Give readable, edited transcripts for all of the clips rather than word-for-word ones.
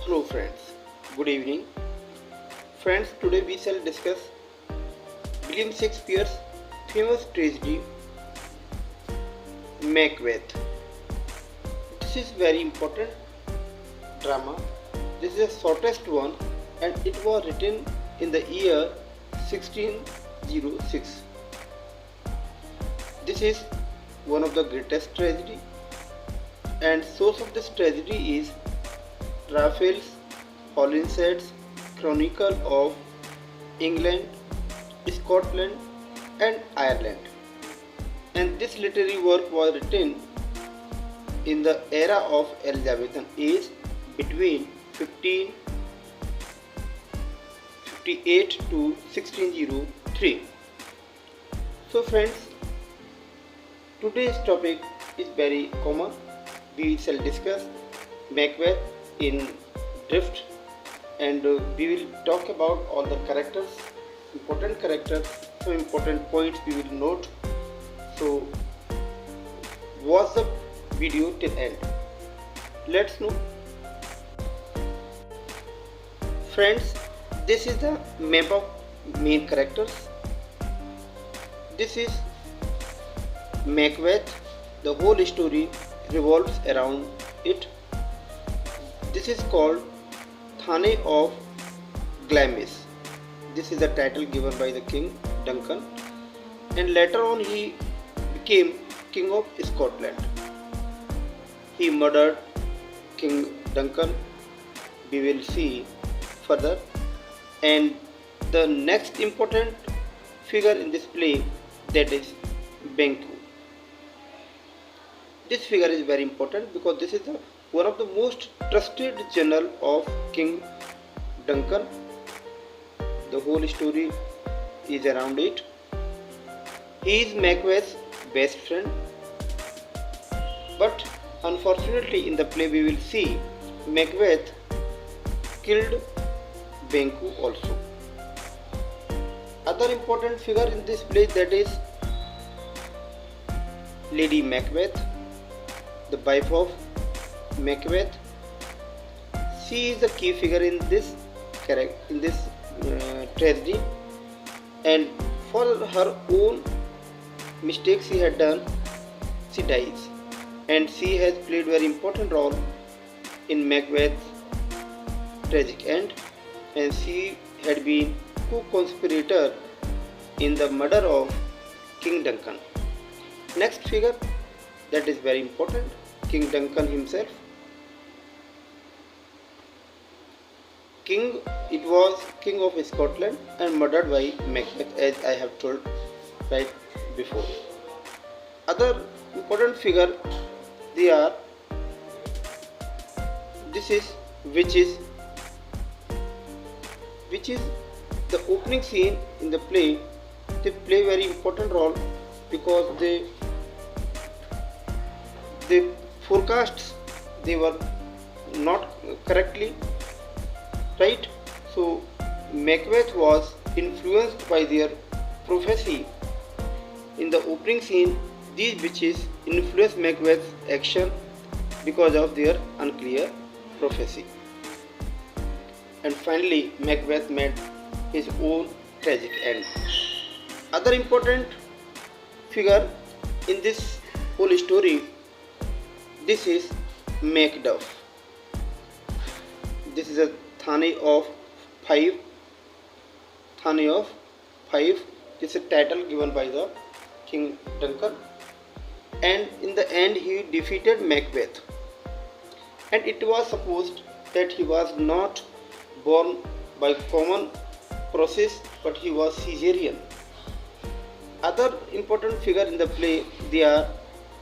Hello friends, good evening. Friends, today we shall discuss William Shakespeare's famous tragedy Macbeth. This is very important drama. This is the shortest one and it was written in the year 1606. This is one of the greatest tragedy, and source of this tragedy is Raphael's Holinshed's Chronicle of England, Scotland and Ireland, and this literary work was written in the era of Elizabethan age between 1558 to 1603. So friends, today's topic is very common. We shall discuss Macbeth in drift, and we will talk about all the characters, important characters, some important points we will note. So watch the video till end. Let's know. Friends, this is the map of main characters. This is Macbeth. The whole story revolves around it. This is called Thane of Glamis. This is the title given by the King Duncan, and later on he became King of Scotland. He murdered King Duncan. We will see further. And the next important figure in this play, that is Banquo. This figure is very important because this is one of the most trusted general of King Duncan. The whole story is around it. He is Macbeth's best friend, but unfortunately in the play we will see Macbeth killed Banquo also. Other important figure in this play, that is Lady Macbeth, the wife of Macbeth. She is the key figure in this tragedy, and for her own mistakes she had done, she dies, and she has played very important role in Macbeth's tragic end, and she had been co-conspirator in the murder of King Duncan. Next figure that is very important, King Duncan himself. It was King of Scotland and murdered by Macbeth, as I have told right before. Other important figure, they are, this is witches, which is the opening scene in the play. They play very important role because they forecasts, they were not correctly right. So Macbeth was influenced by their prophecy. In the opening scene, these witches influenced Macbeth's action because of their unclear prophecy. And finally Macbeth met his own tragic end. Other important figure in this whole story, this is Macduff. This is a Thane of Five. Thane of Five. This is a title given by the King Duncan, and in the end he defeated Macbeth. And it was supposed that he was not born by common process, but he was Caesarean. Other important figure in the play, they are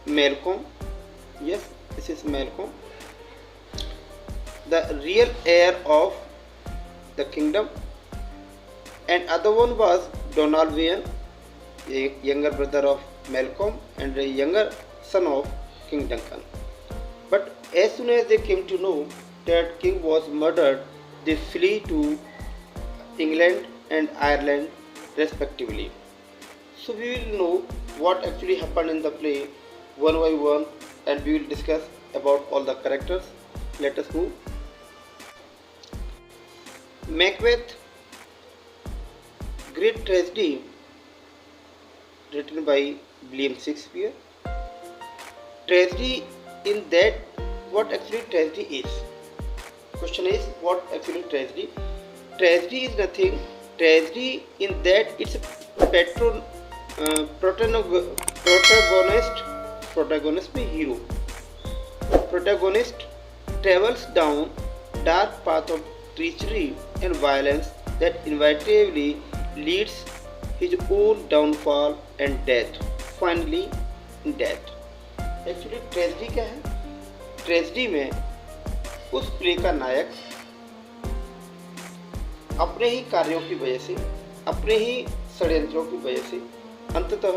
Malcolm. Yes, this is Malcolm, the real heir of the kingdom, and other one was Donalbain, a younger brother of Malcolm and a younger son of King Duncan. But as soon as they came to know that king was murdered, they flee to England and Ireland respectively. So we will know what actually happened in the play one by one, and we will discuss about all the characters. Let us move. Macbeth, great tragedy written by William Shakespeare. Tragedy in that, what actually tragedy is? Question is, what actually tragedy? Tragedy is nothing. Tragedy in that it's a protagonist में hero. Protagonist travels down dark path of treachery and violence that inevitably leads his own downfall and death. Finally, death. Actually tragedy क्या है? Tragedy में उस play का नायक अपने ही कार्यों की वजह से, अपने ही षड्यंत्रों की वजह से अंततः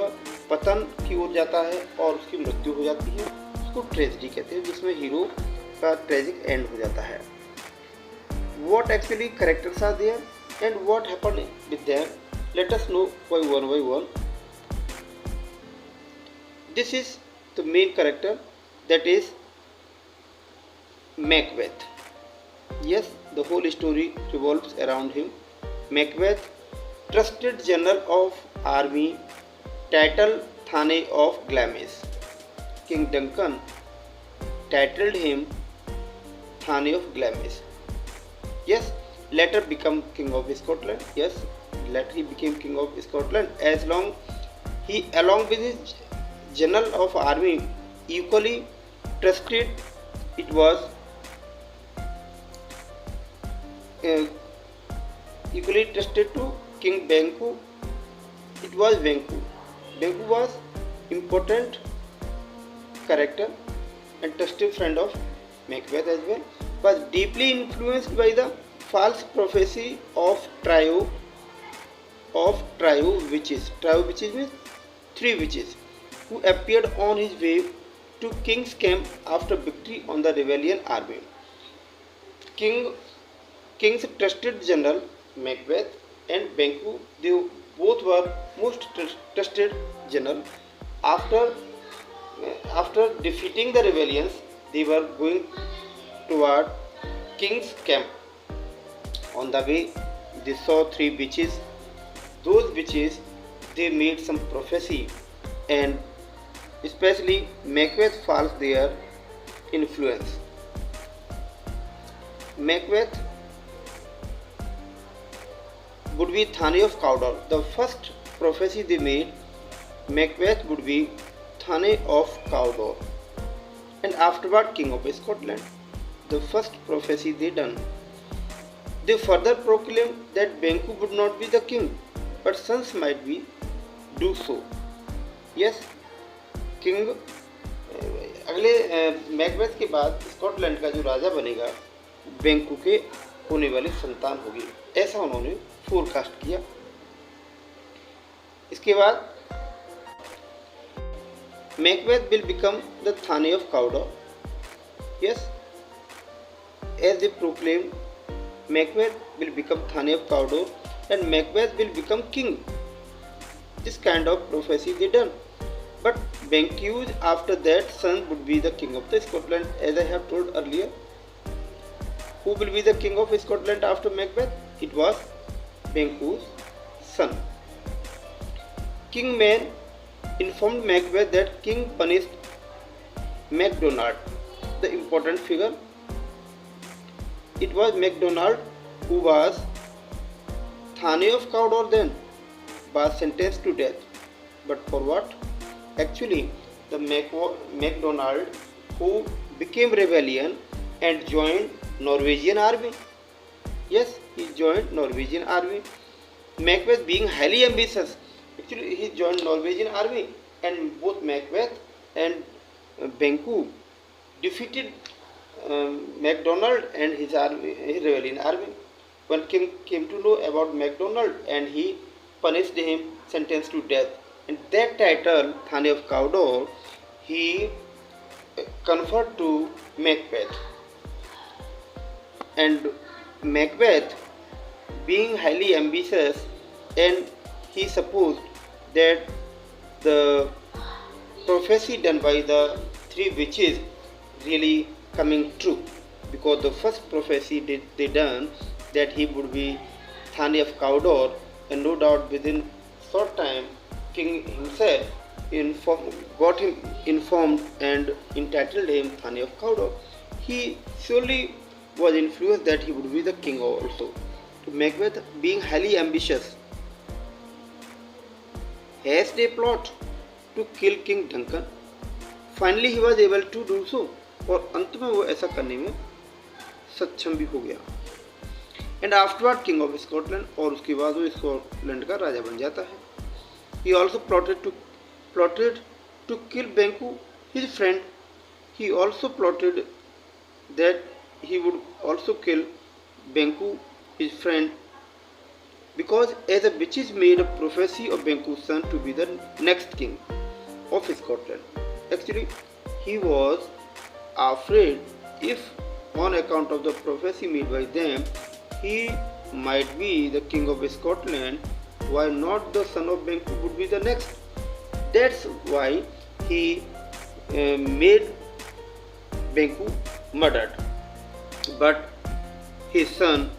पतन की ओर जाता है और उसकी मृत्यु हो जाती है। उसको ट्रेजेडी कहते हैं, जिसमें हीरो का ट्रेजिक एंड हो जाता है। What actually characters are there and what happened with them? Let us know by one. This is the main character, that is Macbeth. Yes, the whole story revolves around him. Macbeth, trusted general of army, title Thane of Glamis. King Duncan titled him Thane of Glamis. Yes, later become King of Scotland. Yes, later he became King of Scotland. Along with his general of army, equally trusted, it was equally trusted to King Banquo. It was Banquo. Banquo was important character and trusted friend of Macbeth as well. Was deeply influenced by the false prophecy of trio witches. Trio witches means 3 witches who appeared on his way to King's camp after victory on the rebellion army. King's trusted general Macbeth and Banquo, they both were most trusted general. After defeating the rebellions, they were going toward King's camp. On the way, they saw 3 witches. Those witches, they made some prophecy, and especially Macbeth falls their influence. Macbeth would be Thane of Cawdor. The first prophecy they made, Macbeth would be Thane of Cawdor, and afterward King of Scotland. The first prophecy they done. They further proclaimed that Banquo would not be the king, but sons might be do so. Yes, king अगले Macbeth के बाद Scotland का जो राजा बनेगा बैंकू के होने वाली संतान होगी, ऐसा उन्होंने फोरकास्ट किया। इसके बाद Macbeth will become the thane of Cawdor. Yes, as they proclaimed, Macbeth will become Thane of Cawdor and Macbeth will become king. This kind of prophecy they done. But Banquo's after that son would be the king of the Scotland, as I have told earlier. Who will be the king of Scotland after Macbeth? It was Banquo's son. King Man informed Macbeth that king punished MacDonald, the important figure. It was MacDonald who was Thane of Cawdor then, was sentenced to death. But for what? Actually, the MacDonald who became rebellion and joined Norwegian army. Yes, he joined Norwegian army. Macbeth being highly ambitious, actually he joined Norwegian army, and both Macbeth and Banquo defeated MacDonald and his army, his rebellion army. When king came to know about MacDonald, and he punished him, sentenced to death. And that title, Thane of Cawdor, he conferred to Macbeth. And Macbeth, being highly ambitious, and he supposed that the prophecy done by the 3 witches really coming true, because the first prophecy they done that he would be Thane of Cawdor, and no doubt within short time, King himself got him informed and entitled him Thane of Cawdor. He surely was influenced that he would be the king also. Macbeth, being highly ambitious, hatched a plot to kill King Duncan. Finally, he was able to do so, और अंत में वो ऐसा करने में सक्षम भी हो गया. And afterward king of Scotland, और उसके बाद वो स्कॉटलैंड का राजा बन जाता है. He also plotted to kill Banquo, his friend. He also plotted that he would also kill Banquo, his friend, because as the witches made a prophecy of Banquo's son to be the next king of Scotland. Actually, he was afraid if on account of the prophecy made by them, he might be the king of Scotland, why not the son of Banquo would be the next? That's why he made Banquo murdered. But his son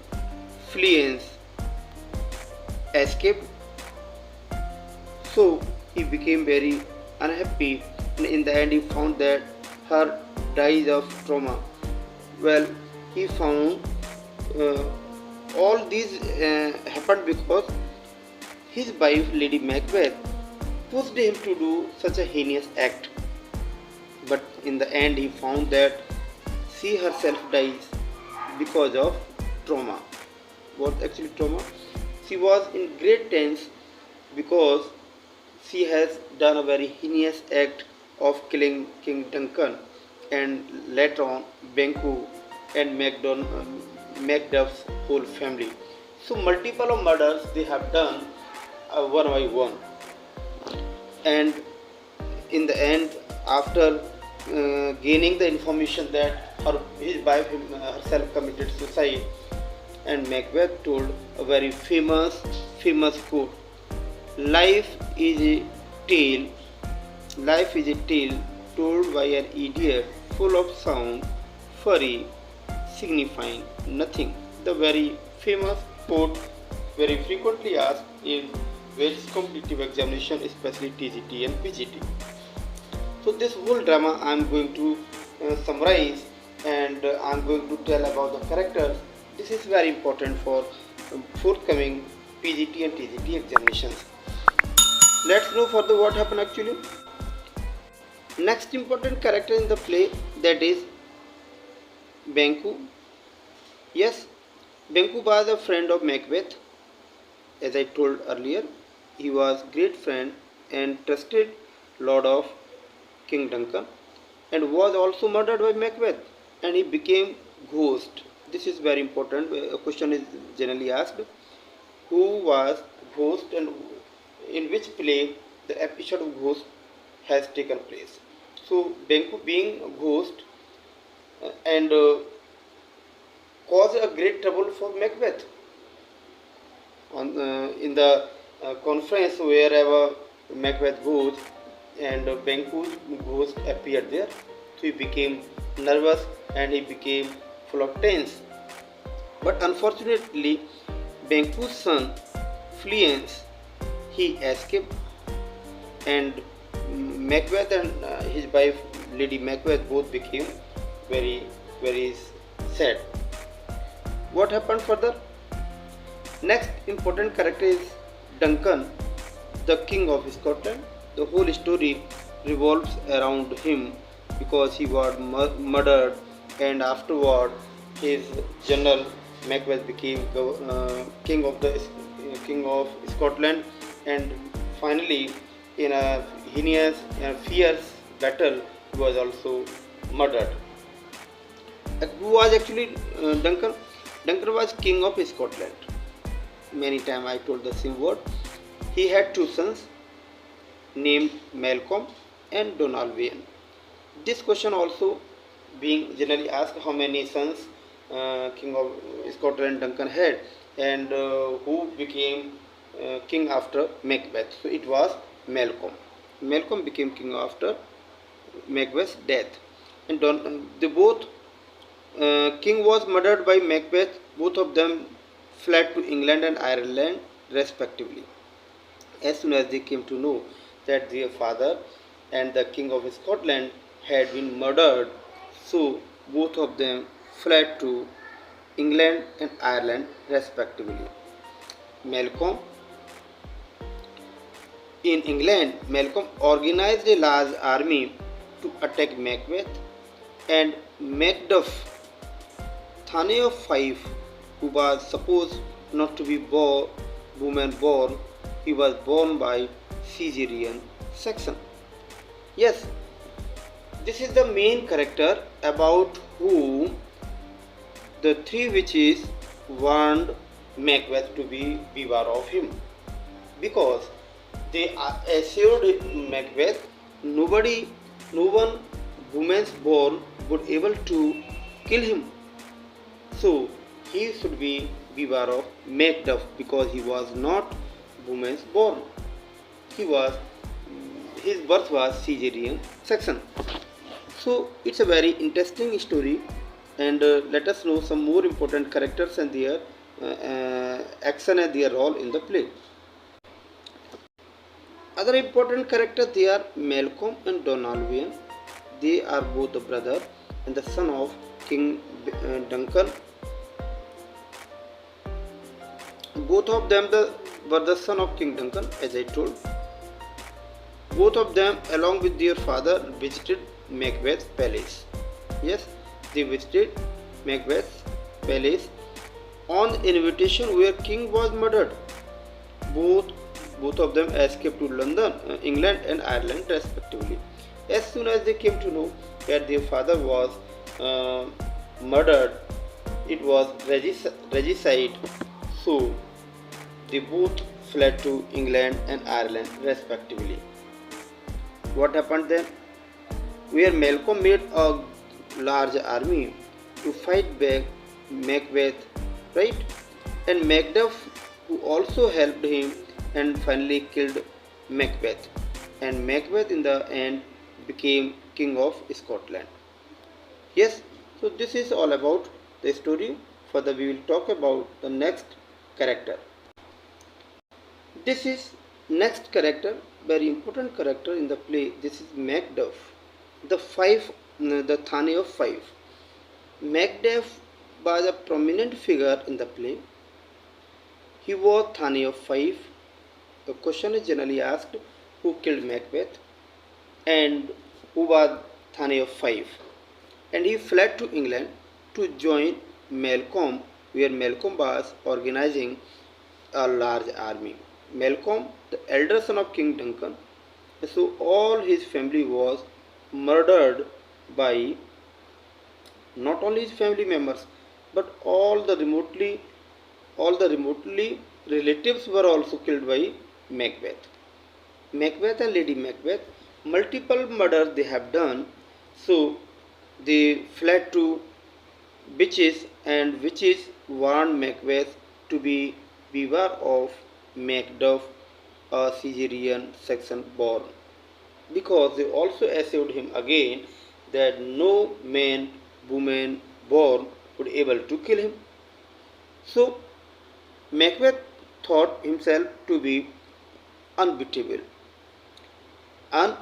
Fleance escaped, so he became very unhappy, and in the end he found that her dies of trauma. Well, he found all these happened because his wife Lady Macbeth pushed him to do such a heinous act. But in the end he found that she herself dies because of trauma. What actually trauma? She was in great tense because she has done a very heinous act of killing King Duncan and later on Banquo and Macduff's whole family. So multiple of murders they have done one by one, and in the end, after gaining the information that his wife herself committed suicide, and Macbeth told a very famous quote: "Life is a tale. Life is a tale told by an idiot, full of sound, furry, signifying nothing." The very famous quote, very frequently asked in various competitive examination, especially TGT and PGT. So this whole drama I am going to summarize, and I am going to tell about the characters. This is very important for forthcoming PGT and TGT examinations. Let's know further what happened actually. Next important character in the play, that is Banquo. Yes, Banquo was a friend of Macbeth. As I told earlier, he was great friend and trusted lord of King Duncan, and was also murdered by Macbeth, and he became ghost. This is very important. A question is generally asked: who was ghost, and in which play the episode of ghost has taken place? So Banquo being a ghost and caused a great trouble for Macbeth. In the conference, wherever Macbeth goes and Banquo's ghost appeared there, so he became nervous and he became full of tense. But unfortunately, Banquo's son Fleance, he escaped, and Macbeth and his wife Lady Macbeth both became very sad. What happened further? Next important character is Duncan, the king of Scotland. The whole story revolves around him because he was murdered, and afterward his general Macbeth became king of Scotland, and finally in a heinous and fierce battle he was also murdered. Who was actually Duncan? Duncan was king of Scotland. Many times I told the same word. He had two sons named Malcolm and Donalbain. This question also being generally asked: how many sons king of Scotland Duncan had, and who became king after Macbeth? So it was Malcolm. Malcolm became king after Macbeth's death, and they both king was murdered by Macbeth. Both of them fled to England and Ireland respectively. As soon as they came to know that their father and the King of Scotland had been murdered, so both of them fled to England and Ireland respectively. Malcolm In England, Malcolm organized a large army to attack Macbeth, and Macduff, Thane of Fife, who was supposed not to be woman born, he was born by Caesarean section. Yes, this is the main character about whom the three witches warned Macbeth to beware of him, because they assured Macbeth no one woman's born would able to kill him. So he should be beware of Macduff, because he was not woman's born. His birth was Caesarean section. So it's a very interesting story, and let us know some more important characters and their action and their role in the play. Other important characters, they are Malcolm and Donalbain. They are both the brother and the son of King Duncan. Both of them were the son of King Duncan, as I told. Both of them, along with their father, visited Macbeth's palace. Yes, they visited Macbeth's palace on invitation where King was murdered. Both of them escaped to London, England and Ireland respectively. As soon as they came to know that their father was murdered, it was regicide, so they both fled to England and Ireland respectively. What happened then? Where Malcolm made a large army to fight back Macbeth, right? And Macduff, who also helped him and finally killed Macbeth. And Macbeth in the end became King of Scotland. Yes, so this is all about the story. Further we will talk about the next character. This is next character, very important character in the play. This is Macduff, the Thane of Fife. Macduff was a prominent figure in the play. He was Thane of Fife. The question is generally asked, who killed Macbeth and who was Thane of Fife? And he fled to England to join Malcolm, where Malcolm was organizing a large army. Malcolm, the elder son of King Duncan, so all his family was murdered by not only his family members, but all the remotely relatives were also killed by Macbeth. Macbeth and Lady Macbeth, multiple murders they have done, so they fled to witches, and witches warned Macbeth to beware of Macduff, a Caesarean section born, because they also assured him again that no man, woman born would able to kill him. So Macbeth thought himself to be unbeatable, and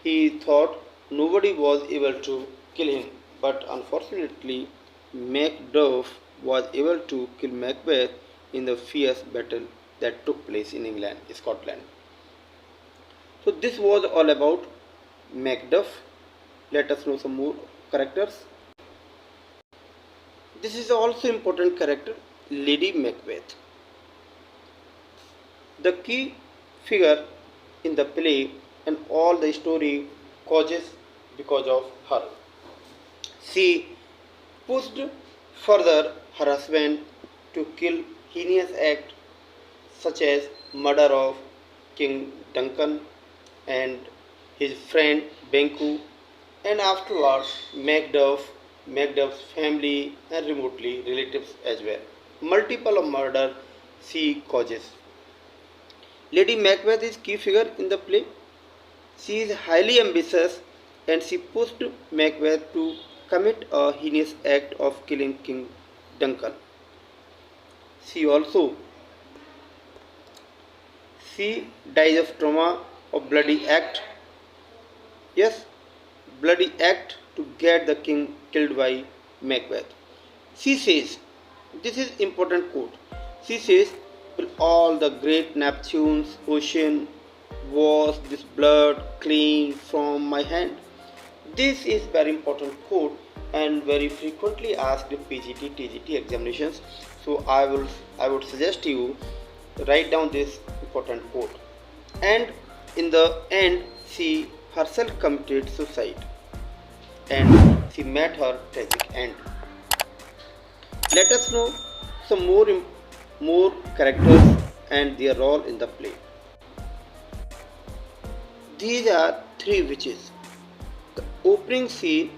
he thought nobody was able to kill him. But unfortunately, Macduff was able to kill Macbeth in the fierce battle that took place in England, Scotland. So this was all about Macduff. Let us know some more characters. This is also important character, Lady Macbeth. The key figure in the play and all the story causes because of her. She pushed further her husband to kill heinous act such as murder of King Duncan and his friend Banquo, and afterwards Macduff's family and remotely relatives as well. Multiple of murder she causes. Lady Macbeth is key figure in the play. She is highly ambitious and she pushed Macbeth to commit a heinous act of killing King Duncan. She also she dies of trauma of bloody act. Yes, bloody act to get the king killed by Macbeth. She says, this is important quote. She says, will all the great Neptune's ocean wash this blood clean from my hand? This is very important quote and very frequently asked in PGT TGT examinations. So I would suggest you write down this important quote. And in the end, she herself committed suicide and she met her tragic end. Let us know some more characters and their role in the play. These are three witches. The opening scene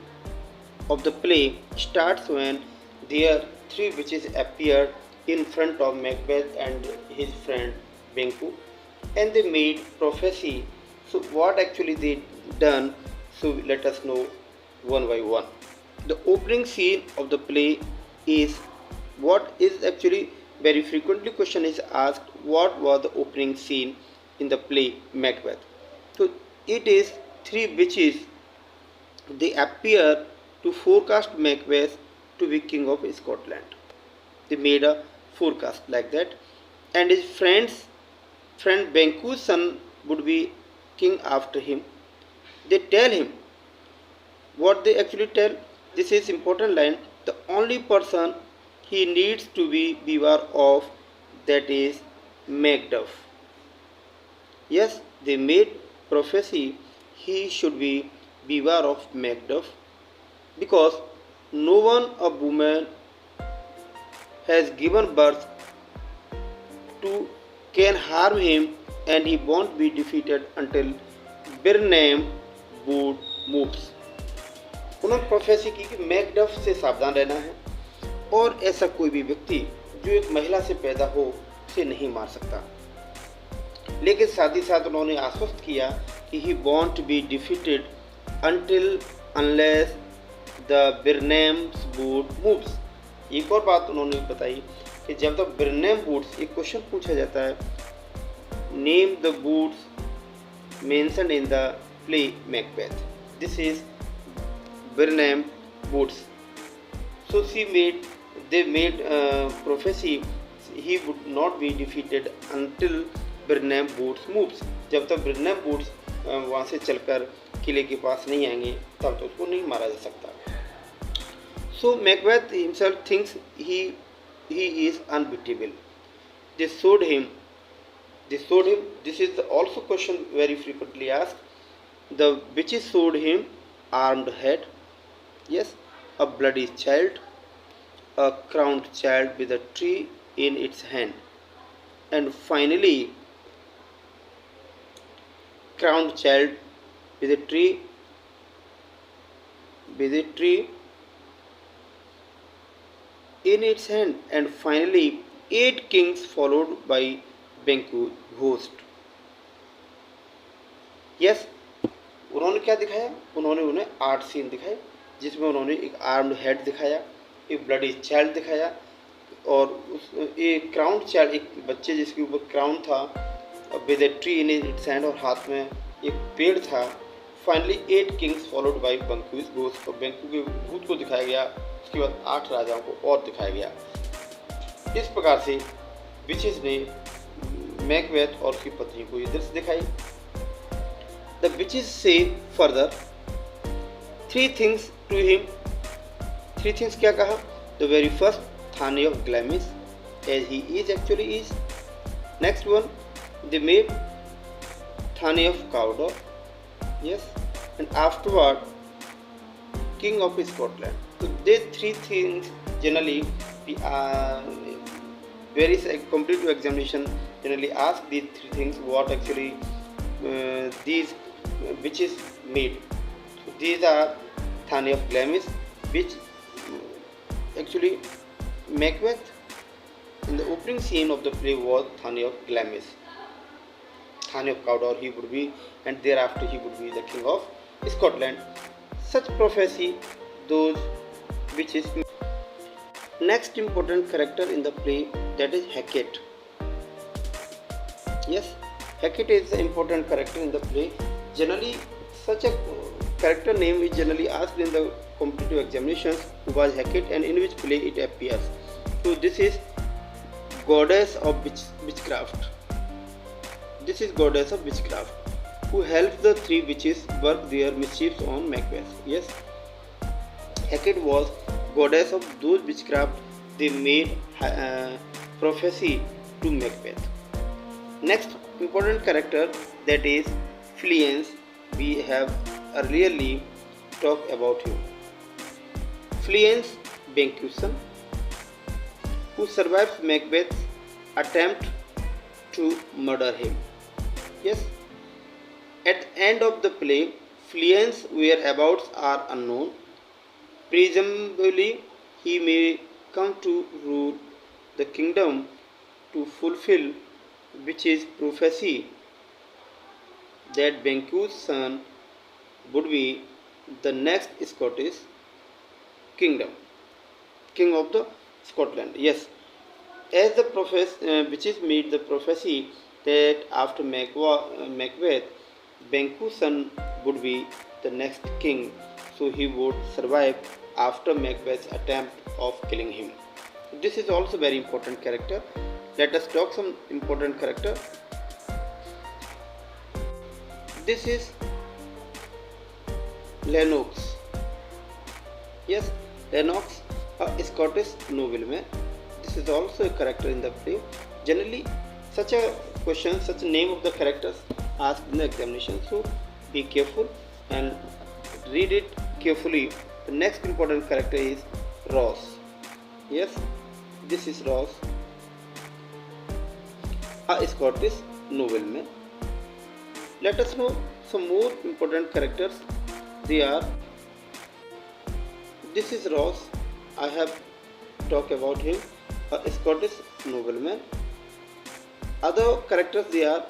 of the play starts when their three witches appear in front of Macbeth and his friend Banquo, and they made prophecy. So what actually they done? So let us know one by one. The opening scene of the play is what is actually very frequently question is asked, what was the opening scene in the play Macbeth? So it is three witches, they appear to forecast Macbeth to be king of Scotland. They made a forecast like that, and his friend Banquo's son would be king after him. They tell him what they actually tell. This is important line. The only person he needs to be beware of, that is Macduff. Yes, they made prophecy he should be beware of Macduff, because no one a woman has given birth to can harm him, and he won't be defeated until Birnam Wood moves. उन्होंने prophecy की कि Macduff से सावधान रहना है और ऐसा कोई भी व्यक्ति जो एक महिला से पैदा हो उसे नहीं मार सकता, लेकिन साथ ही साथ उन्होंने आश्वस्त किया कि he won't be defeated until unless the Birnam's wood moves. एक और बात उन्होंने बताई कि जब तक बिरनेम वुड्स, एक क्वेश्चन पूछा जाता है, name the woods mentioned in the play Macbeth, this is Birnam Woods. So they made prophecy he would not be defeated until Birnam Woods moves. जब तक Birnam Woods वहाँ से चलकर किले के पास नहीं आएंगे तब तक उसको नहीं मारा जा सकता. So Macbeth himself thinks he is unbeatable. They showed him. This is also question very frequently asked. The witches showed him armed head. Yes, a bloody child, a crowned child with a tree in its hand, and finally, crowned child with a tree in its hand, and finally, 8 kings followed by Banquo host. Yes, उन्होंने क्या दिखाया? उन्होंने उन्हें 8 scene दिखाए, जिसमें उन्होंने एक armed head दिखाया, एक ब्लडी चाइल्ड दिखाया, और एक क्राउन चाइल्ड, एक बच्चे जिसके ऊपर क्राउन था, with a tree in its hand, और हाथ में एक पेड़ था. Finally 8 kings followed by Banquo's ghost. तो बैंकू के भूत को दिखाया गया, उसके बाद 8 राजाओं को और दिखाया गया. इस प्रकार से विचेस ने मैकबेथ और उसकी पत्नी को ये दृश्य दिखाई. The witches say further 3 things to him. 3 things क्या कहा? The very first, Thane of Glamis, as he is actually is. Next one, they made Thane of Cawdor. Yes, and afterward, King of Scotland. So these 3 things generally very competitive examination generally ask these 3 things. What actually these witches made. So these are Thane of Glamis, which actually Macbeth in the opening scene of the play was Thane of Glamis. Thane of Cawdor he would be, and thereafter he would be the king of Scotland. Such prophecy those witches. Next important character in the play, that is Hecate. Yes, Hecate is an important character in the play. Generally, such a character name is generally asked in the competitive examinations, who was Hecate and in which play it appears. So this is goddess of witchcraft. This is goddess of witchcraft who helps the three witches work their mischiefs on Macbeth. Yes, Hecate was goddess of those witchcraft they made prophecy to Macbeth. Next important character, that is Fleance. We have earlierly talked about him. Fleance Bencuson, who survives Macbeth's attempt to murder him. Yes, at the end of the play, Fleance's whereabouts are unknown. Presumably, he may come to rule the kingdom to fulfill witch's prophecy that Banquo's son would be the next Scottish king of the Scotland. Yes, as the witches made the prophecy that after Macbeth, Banquo's son would be the next king, so he would survive after Macbeth's attempt of killing him. This is also very important character. Let us talk some important character. This is Lennox. Yes, Lennox, a Scottish nobleman. This is also a character in the play. Generally, such a question, such a name of the characters asked in the examination. So be careful and read it carefully. The next important character is Ross. Yes, this is Ross, a Scottish nobleman. Let us know some more important characters. They are, this is Ross. I have talked about him, a Scottish nobleman. Other characters, they are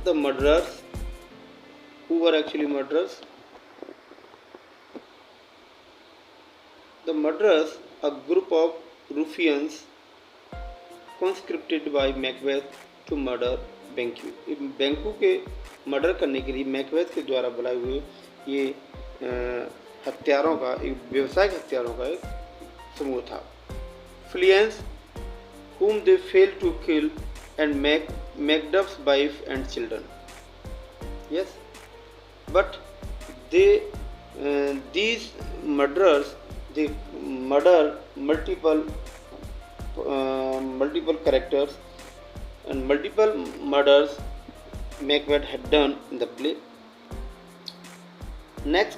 the murderers, who were actually murderers. The murderers, a group of ruffians conscripted by Macbeth to murder Banquo. Banquo के murder करने के लिए Macbeth के द्वारा बुलाए हुए ये हत्यारों का, एक व्यवसायिक हत्यारों का एक समूह था. Fleance, whom they failed to kill, and Macduff's wife and children. Yes, but they these murderers, they murder multiple characters and multiple murders Macbeth had done in the play. Next,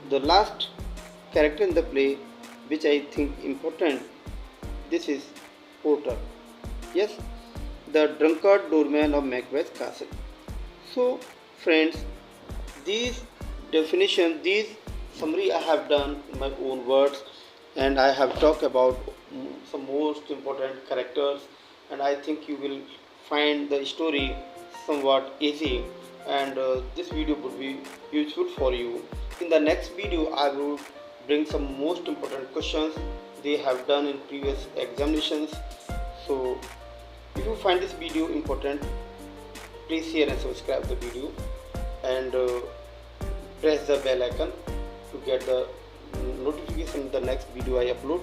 the last character in the play, which I think important, this is Porter. Yes, the drunkard doorman of Macbeth's castle. So friends, these definitions, these summary I have done in my own words, and I have talked about some most important characters, and I think you will find the story somewhat easy, and this video would be useful for you. In the next video, I will bring some most important questions they have done in previous examinations. So if you find this video important, please share and subscribe the video, and press the bell icon to get the notification of the next video I upload.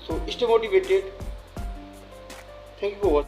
So stay motivated. Thank you for watching.